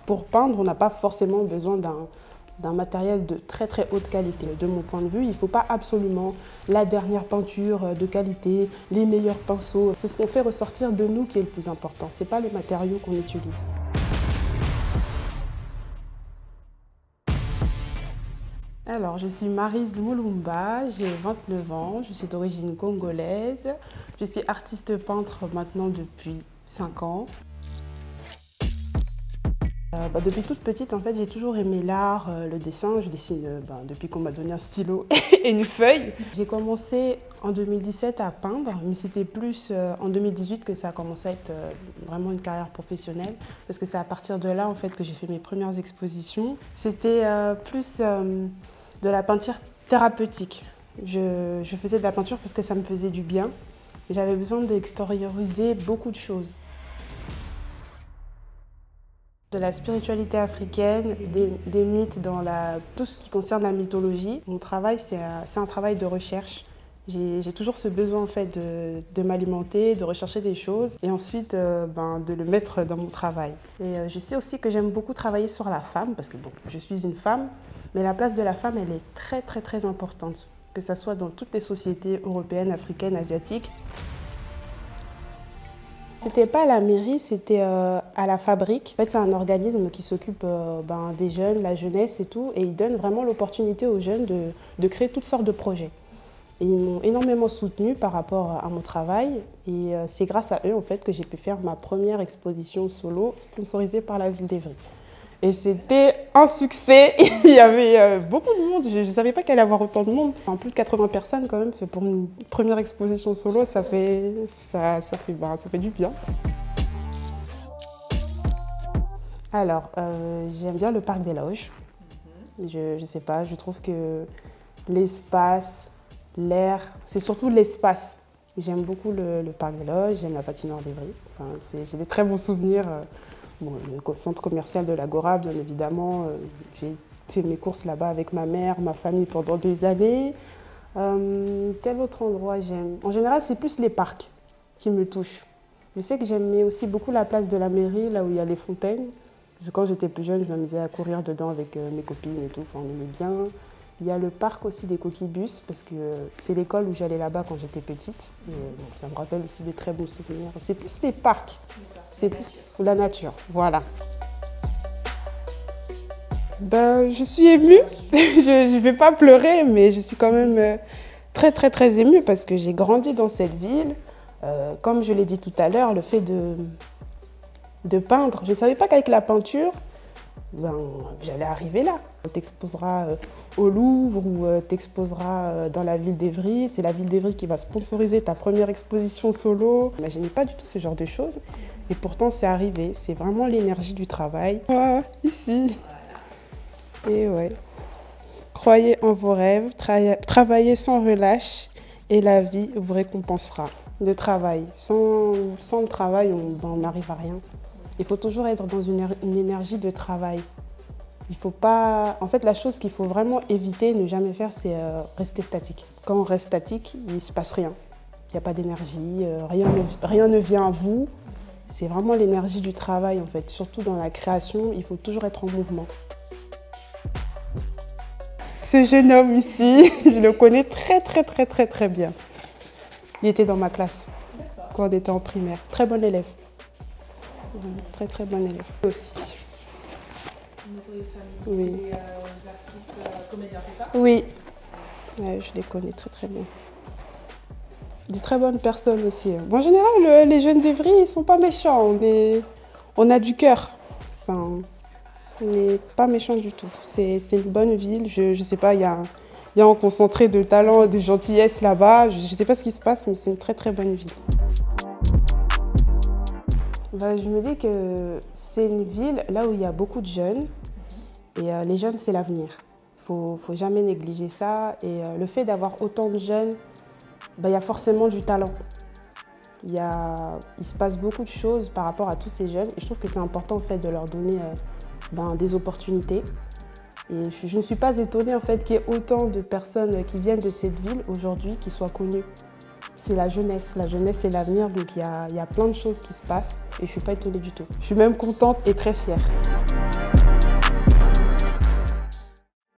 Pour peindre, on n'a pas forcément besoin d'un matériel de très très haute qualité. De mon point de vue, il ne faut pas absolument la dernière peinture de qualité, les meilleurs pinceaux. C'est ce qu'on fait ressortir de nous qui est le plus important. Ce n'est pas les matériaux qu'on utilise. Alors, je suis Maryse Moulumba, j'ai 29 ans, je suis d'origine congolaise. Je suis artiste peintre maintenant depuis 5 ans. Depuis toute petite, en fait, j'ai toujours aimé l'art, le dessin. Je dessine depuis qu'on m'a donné un stylo et une feuille. J'ai commencé en 2017 à peindre, mais c'était plus en 2018 que ça a commencé à être vraiment une carrière professionnelle. Parce que c'est à partir de là, en fait, que j'ai fait mes premières expositions. C'était plus de la peinture thérapeutique. Je faisais de la peinture parce que ça me faisait du bien. J'avais besoin d'extérioriser beaucoup de choses. De la spiritualité africaine, des mythes dans tout ce qui concerne la mythologie. Mon travail, c'est un travail de recherche. J'ai toujours ce besoin en fait, de m'alimenter, de rechercher des choses et ensuite de le mettre dans mon travail. Et je sais aussi que j'aime beaucoup travailler sur la femme parce que bon, je suis une femme, mais la place de la femme, elle est très très très importante, que ce soit dans toutes les sociétés européennes, africaines, asiatiques. C'était pas à la mairie, c'était à la fabrique. En fait, c'est un organisme qui s'occupe des jeunes, la jeunesse et tout, et ils donnent vraiment l'opportunité aux jeunes de créer toutes sortes de projets. Et ils m'ont énormément soutenue par rapport à mon travail, et c'est grâce à eux en fait que j'ai pu faire ma première exposition solo sponsorisée par la ville d'Evry. Et c'était un succès, il y avait beaucoup de monde, je ne savais pas qu'il allait y avoir autant de monde. Enfin, plus de 80 personnes quand même, pour une première exposition solo, ça fait du bien. Alors, j'aime bien le parc des Loges. Je ne sais pas, je trouve que l'espace, l'air, c'est surtout l'espace. J'aime beaucoup le parc des Loges, j'aime la patinoire d'Evry. Enfin, j'ai des très bons souvenirs. Bon, le centre commercial de l'Agora, bien évidemment, j'ai fait mes courses là-bas avec ma mère, ma famille pendant des années. Quel autre endroit j'aime? En général, c'est plus les parcs qui me touchent. Je sais que j'aimais aussi beaucoup la place de la mairie, là où il y a les fontaines. Parce que quand j'étais plus jeune, je m'amusais à courir dedans avec mes copines et tout, enfin, on aimait bien. Il y a le parc aussi des Coquilles-Bus, parce que c'est l'école où j'allais là-bas quand j'étais petite. Et donc, ça me rappelle aussi des très bons souvenirs. C'est plus les parcs, c'est plus la nature, voilà. Je suis émue, je ne vais pas pleurer, mais je suis quand même très très très émue parce que j'ai grandi dans cette ville. Comme je l'ai dit tout à l'heure, le fait de peindre, je ne savais pas qu'avec la peinture, j'allais arriver là. Tu exposeras au Louvre ou tu exposeras dans la ville d'Evry. C'est la ville d'Evry qui va sponsoriser ta première exposition solo. Je n'imaginais pas du tout ce genre de choses. Et pourtant, c'est arrivé. C'est vraiment l'énergie du travail. Ah, ici. Et ouais. Croyez en vos rêves, travaillez sans relâche et la vie vous récompensera. Le travail. Sans le travail, on n'arrive à rien. Il faut toujours être dans une énergie de travail. Il faut pas... En fait, la chose qu'il faut vraiment éviter, ne jamais faire, c'est rester statique. Quand on reste statique, il ne se passe rien. Il n'y a pas d'énergie, rien ne vient à vous. C'est vraiment l'énergie du travail, en fait. Surtout dans la création, il faut toujours être en mouvement. Ce jeune homme ici, je le connais très, très, très, très, très bien. Il était dans ma classe quand on était en primaire. Très bon élève. Très très bon élève aussi. Oui. C'est des artistes comédiens, c'est ça? Oui, ouais, je les connais très très bien. Des très bonnes personnes aussi. En général, les jeunes d'Evry, ils ne sont pas méchants. On a du cœur. Enfin, on n'est pas méchants du tout. C'est une bonne ville. Je ne sais pas, il y a un concentré de talent et de gentillesse là-bas. Je ne sais pas ce qui se passe, mais c'est une très très bonne ville. Je me dis que c'est une ville là où il y a beaucoup de jeunes et les jeunes c'est l'avenir. Il ne faut jamais négliger ça et le fait d'avoir autant de jeunes, il y a forcément du talent. Il se passe beaucoup de choses par rapport à tous ces jeunes et je trouve que c'est important en fait, de leur donner des opportunités. Et je ne suis pas étonnée en fait, qu'il y ait autant de personnes qui viennent de cette ville aujourd'hui qui soient connues. C'est la jeunesse c'est l'avenir, donc il y a plein de choses qui se passent et je ne suis pas étonnée du tout. Je suis même contente et très fière. Merci.